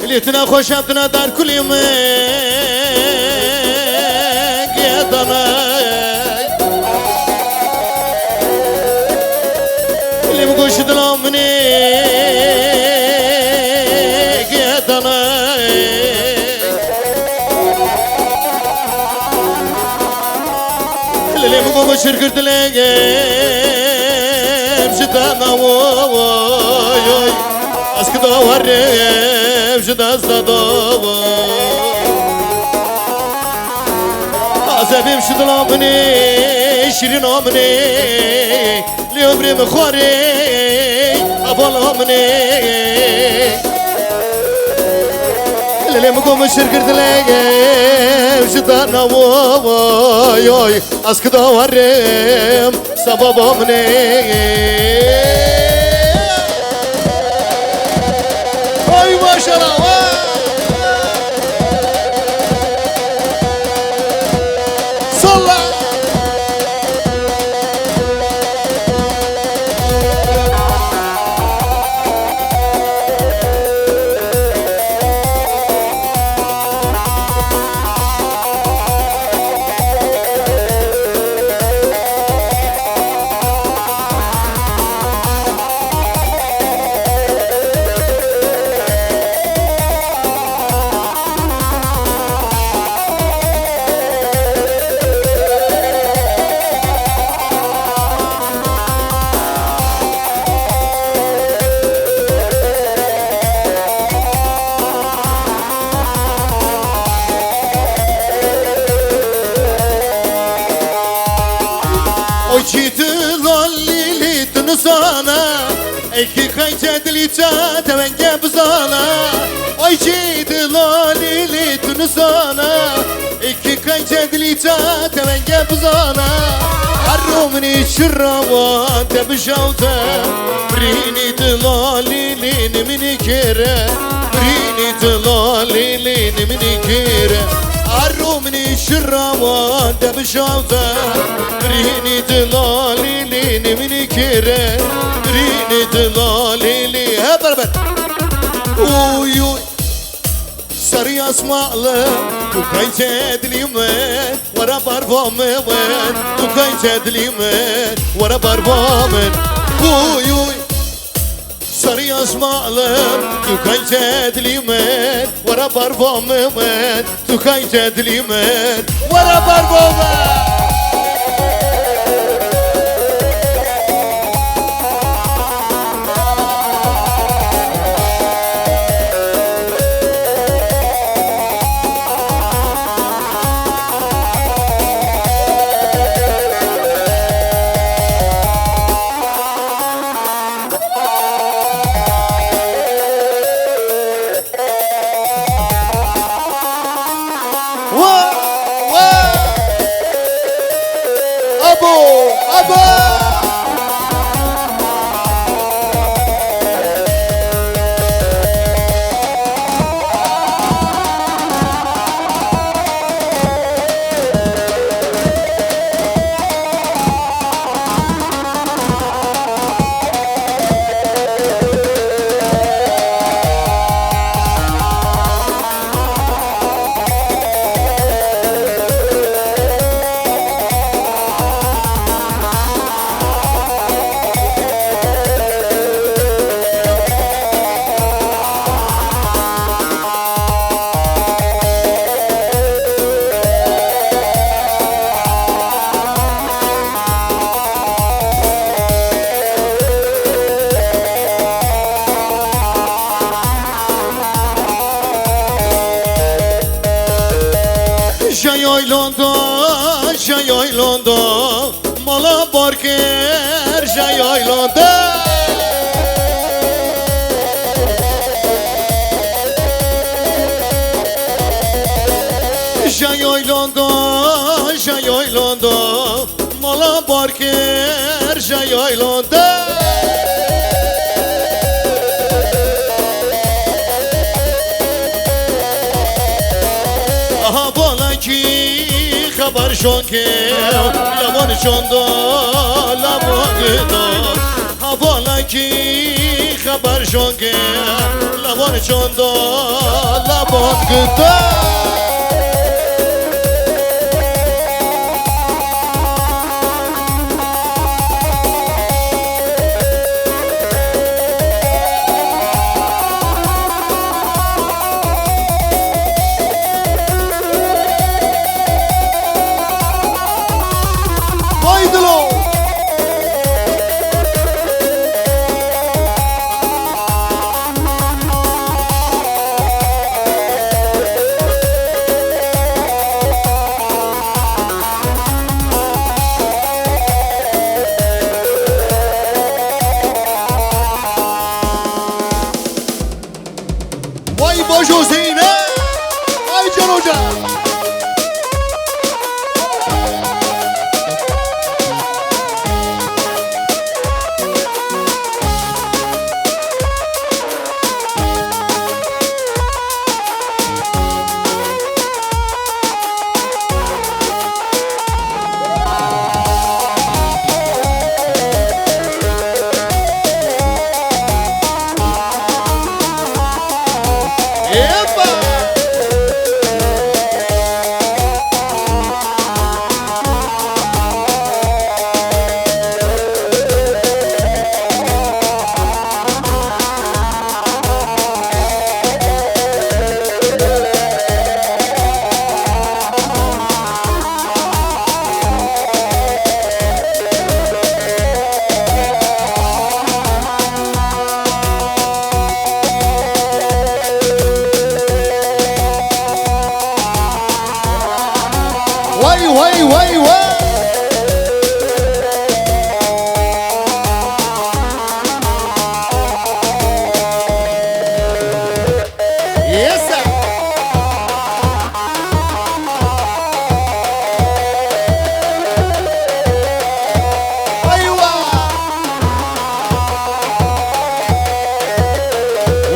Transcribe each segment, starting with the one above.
ليتنا خوش عبدنا دار كل يوم قيادنا اللي مقوش ظلمني قيادنا اللي مقوش شركت لك مشتانا ووي اسك دوري مشتا صدوا عزبي مشت لامني شيرين امني ليوبري مخوري ابول امني اللي مقوم شركت لك مشتانا ووي اسك دوري سبب امني ما شاء الله صلى جيت ظلي تنصانا ايكي خيجت لي جات وانجاب زانا اي جيت ظلي تنصانا ايكي خيجت لي جات وانجاب زانا حرمني الشروان تبشوته بريني تظلي من كيره بريني تظلي من كيره حرمني الشروان تبشوته ريني تلالي ليني من كيره ريني تلالي لي هبربر ويوي سري اسمع له وكاين تدلي من ورا برفامن وكاين تدلي من ورا برفامن ويوي سري اسمع له وكاين تدلي من ورا برفامن وكاين تدلي من ورا برفامن جای لندن مالا بارکر جای لندن جای لندن مالا بارکر جای لندن آها بالا کی خبر شون که لبان شوندا لبان گدار حوالا کی خبر شون که لبان شوندا باش حسینه ای جانو جان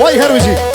وای هروجي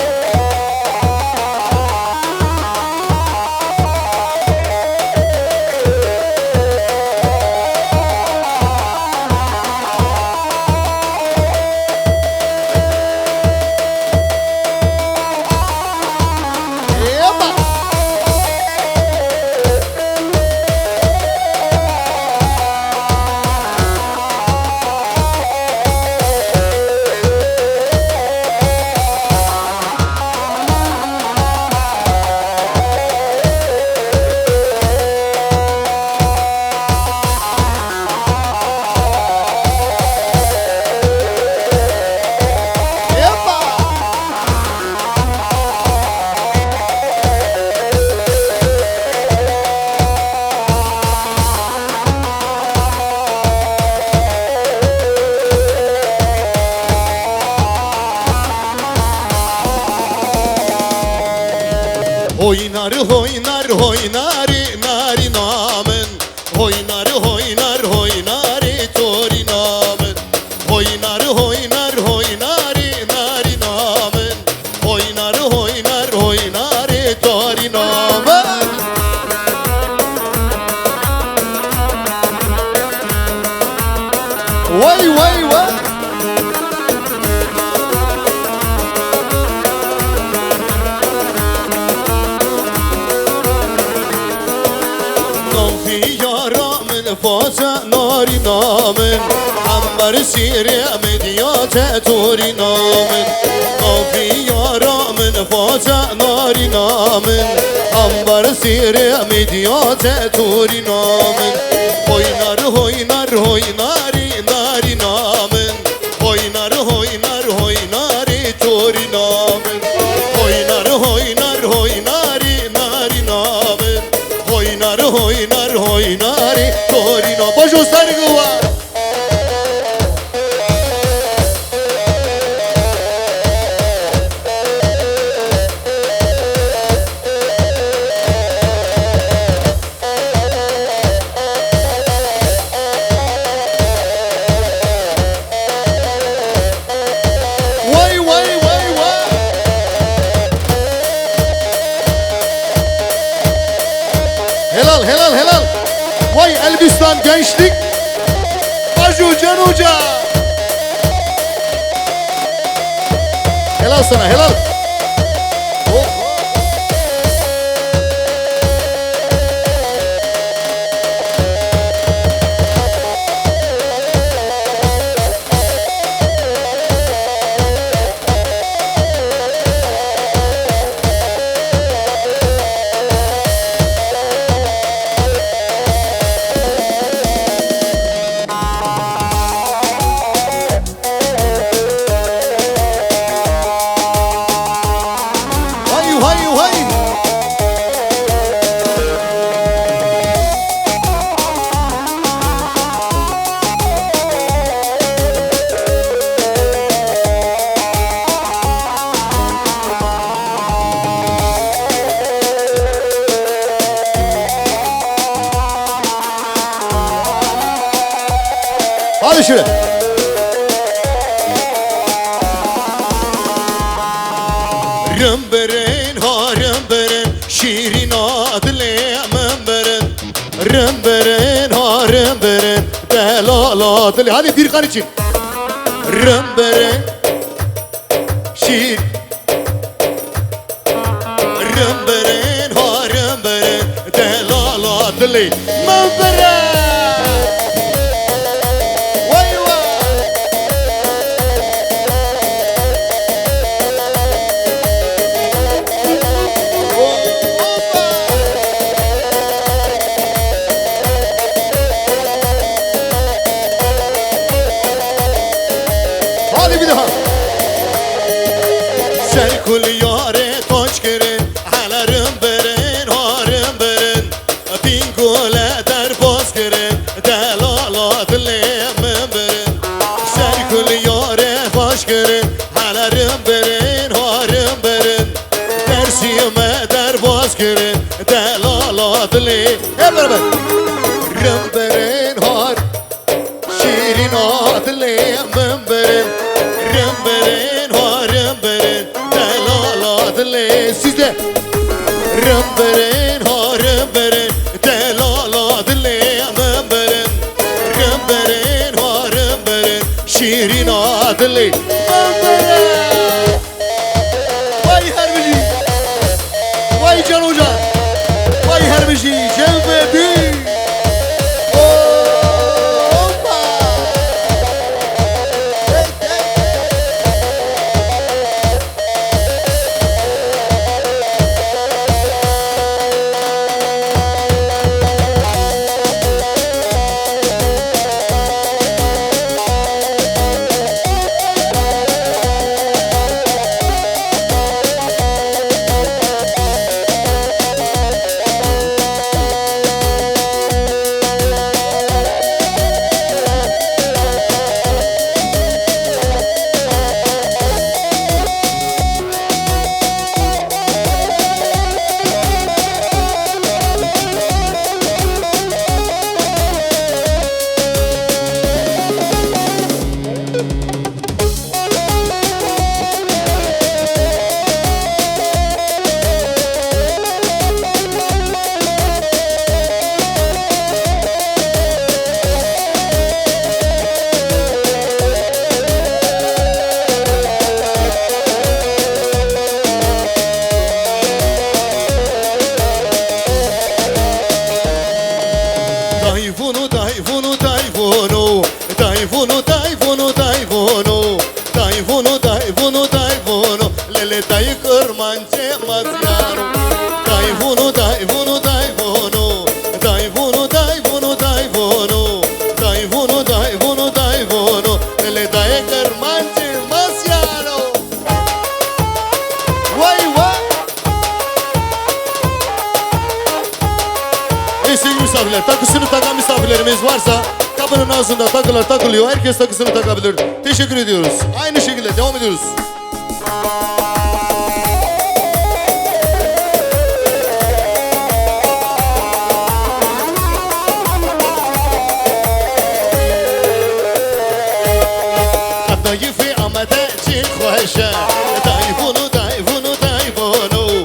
hoynari nari namen hoynari tori namen hoynari nari namen hoynari tori namen vay فاجا ناری نامن همبر سیر مدیات توری نامن نافی یارامن فاجا ناری نامن همبر سیر مدیات توری نامن hoynari nari namen hoynari tori namen hoynari nari namen hoynari tori namen bajo sargıva helal vay Elbistan gençlik Acu Can Hoca helal sana helal şöyle. Rımbırın ha rımbırın şirin adlı mımbırın. Rımbırın ha rımbırın delaladılı. Hadi bir kan için. Rımbırın şirin. Rımbırın ha rımbırın delaladılı mımbırın. Hadi bir daha. Serkul yare koç girin, halarım berin, harım berin. Bingule der boz girin, delalatlı mümberin. Serkul yare koç girin, halarım berin, harım berin. Dersime der boz girin, delalatlı. Hep beraber. Rımberin har, şirin adlı mümberin. Rımberin ha rımberin delaladılı. Sizde. Rımberin ha rımberin delaladılı mümberin. Rımberin ha rımberin şirin adlı mümberin. Vay herbici. Vay Can Hoca. Vay herbici. Cevbebi. Dayvunu dayvunu dayvunu dayvunu dayvunu dayvunu dayvunu dayvunu dayvunu lele dayı kırmancı mazyanu dayvunu dayvunu dayvunu dayvunu dayvunu dayvunu dayvunu dayvunu dayvunu lele dayı kırmancı mazyanu. Vay vay. Sevgili misafirler, takısını takan misafirlerimiz varsa kapının ağzında takılar takılıyor. Herkes takısını takabilir. Teşekkür ediyoruz. Aynı şekilde devam ediyoruz. Dayıfı amade çin khoşa dayvunu dayvunu dayvunu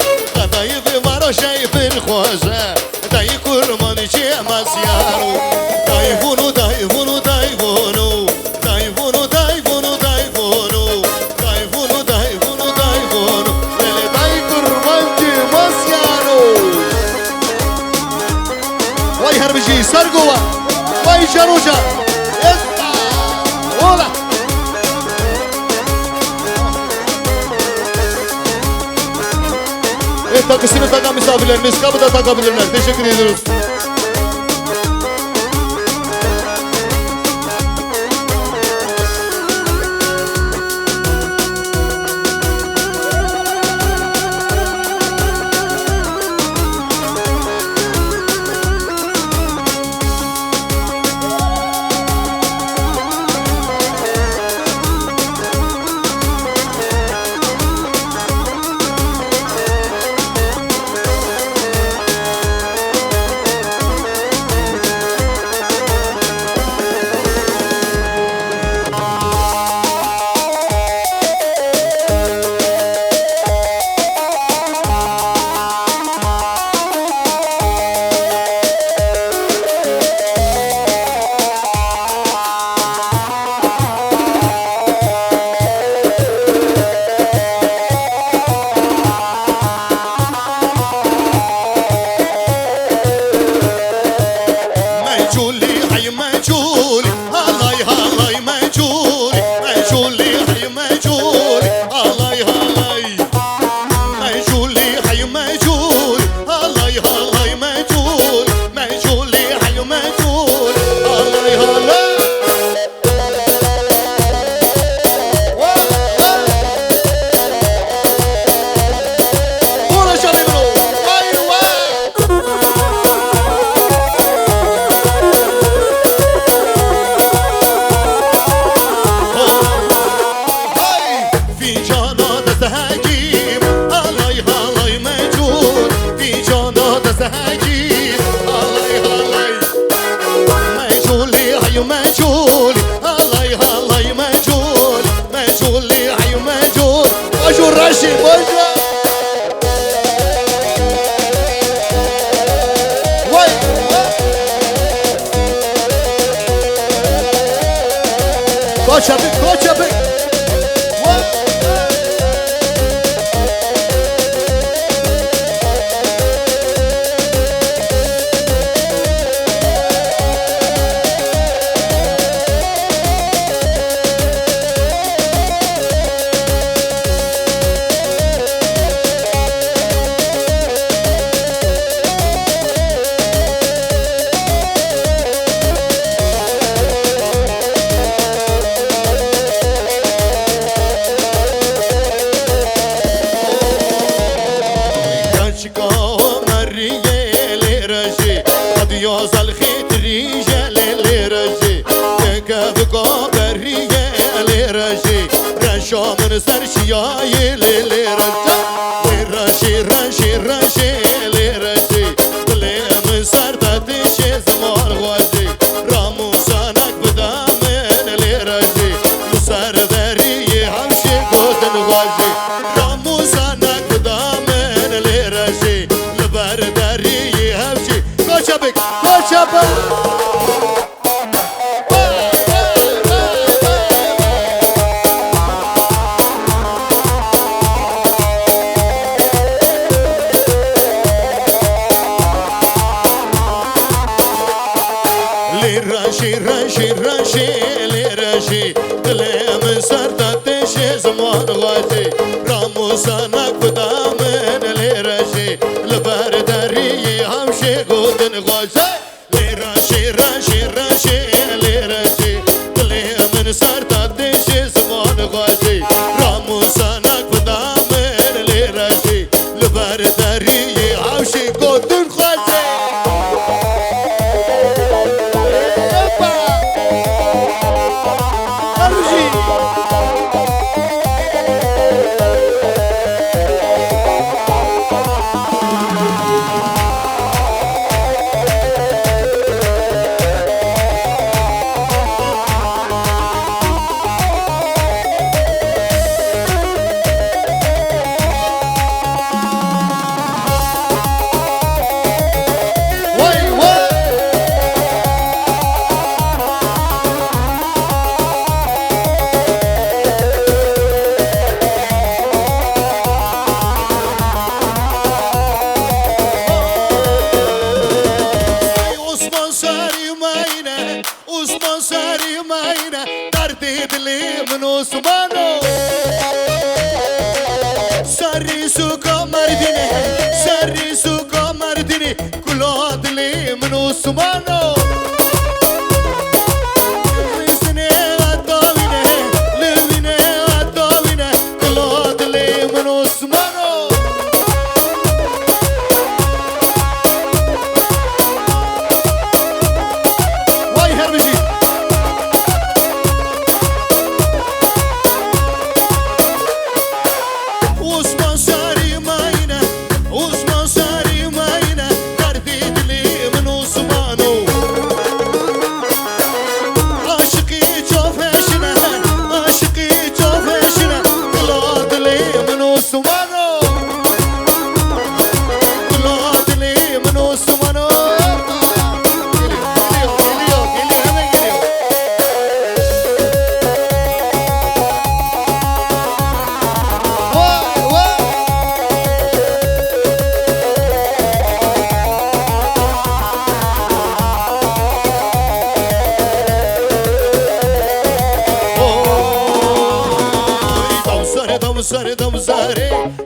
dayıfı varoşay bir khoşa dayı kurmanı çemez yaro dayvunu dayvunu dayvunu dayvunu dayvunu dayvunu dayvunu dayvunu dayvunu böyle dayı kurman çemez yaro. Vay herbici Sargova. Vay Can Hoca. Esta. Ola. Evet, takısını takan misafirlerimiz kapıda takabilirler. Teşekkür ediyoruz. عشقا مرية لرجي قد يوصل خيتري لرجي كافقا برية لرجي رشا من سرشياي لرجي رشي لرجي دلي من سردتشي زمان غازي راموسانك بدامن لرجي مسردري همشي قوتن غازي راموسانك بدامن لرجي لبردري همشي کوچبک رشي لرشي دلي من سردتشي زمان غازي راموسانك بدامن لرشي لبردري همشي قوتن غازي لرشي لرشي دلي من سردتشي زمان غازي راموسانك بدامن لرشي لبردري همشي قوتن غازي سري سوكا مردني كل عدلي من عثمانو لسني عداوينه لوينه عداوينه كل عدلي من عثمانو واي هربجي عثمان ساري ماينه عثمان ساري ماينه ترديد لي من عثمانو عاشقي جوفشنا عاشقي جوفشنا طلعت لي من عثمانو طلعت لي من عثمانو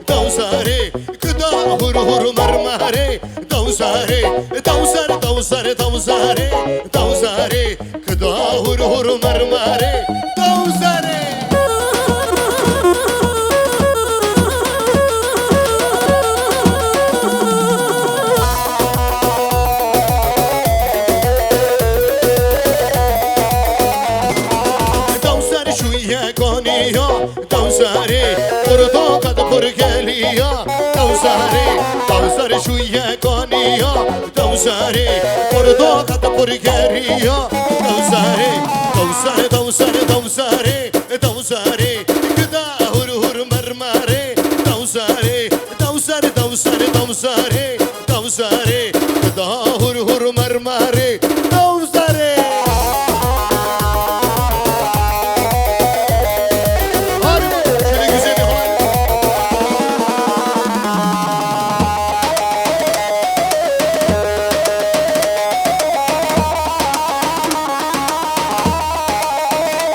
دوزاري كدا هور هور مرماري دوزاري كدا هور هور مرماري دوزاري شوية كونيا دوزاري بردو قد برجليا دوزاري شوية كونيا دوزاري بردو قد برجليا دوزاري كدا هور هور مرماري دوزاري كدا هور هور مرماري دوزاري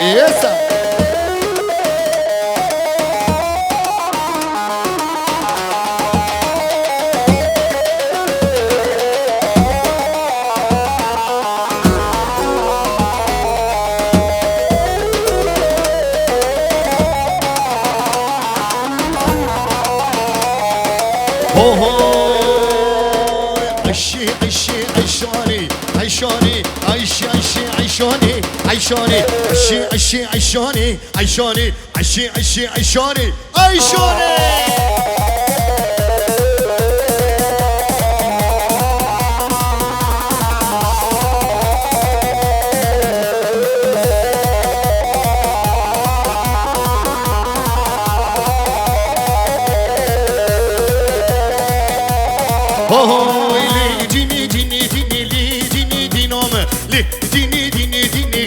Essa عيشوني عيشوني عشي عشي عيشوني عيشوني عشي عشي عيشوني عيشوني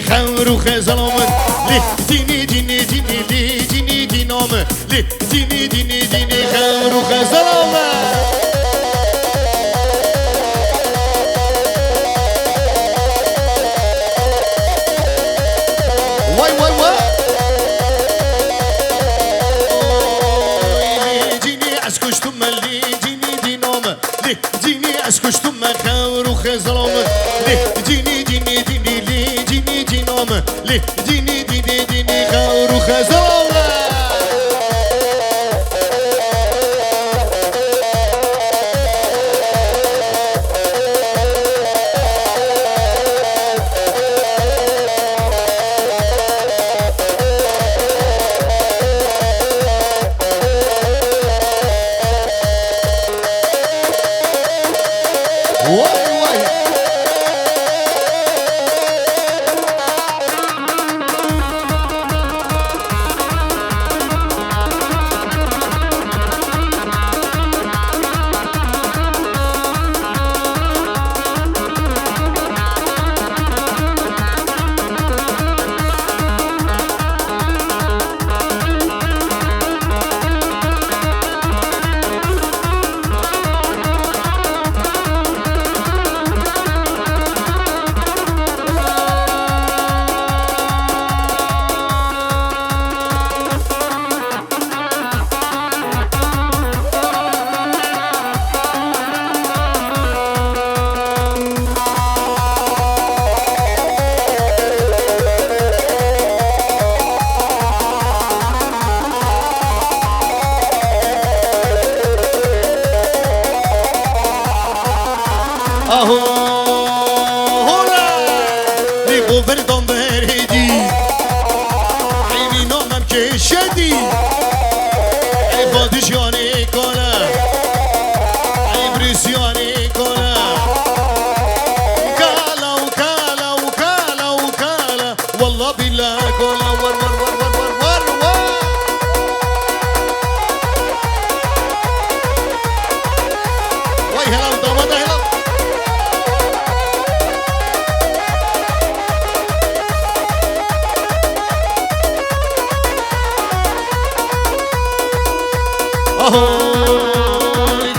خور خزلامت لی دینی دینی دینی لی دینی دینام لی دینی دینی دینی خور خزلامت وای وای وای لی دینی از کشتم لی دینی دینام لی دینی از کشتم خور خزلامت لی دینی دینی دینی لی دینی دینام لی دینی دینی دینی خور خزلامت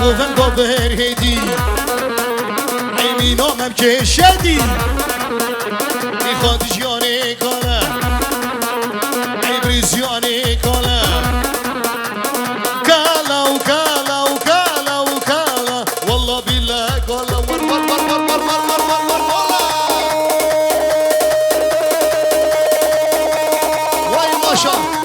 گفتن باور هدی ایمینامم که شدی میخواد جیانه کنم ایبریز جیانه کنم کالا و کالا و کالا و کالا والله بالله کالا ور ور ور ور ور ور ور ور ور وای ماشا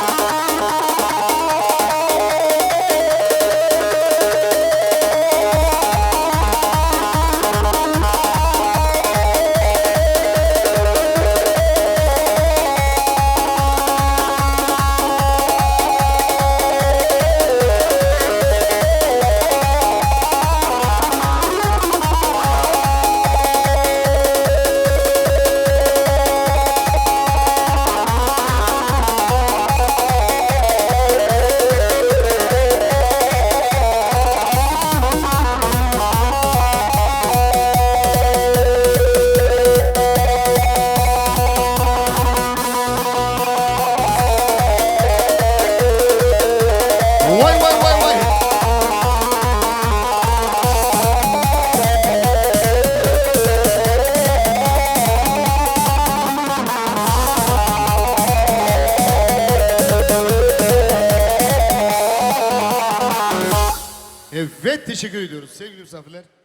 Evet, teşekkür ediyoruz sevgili misafirler.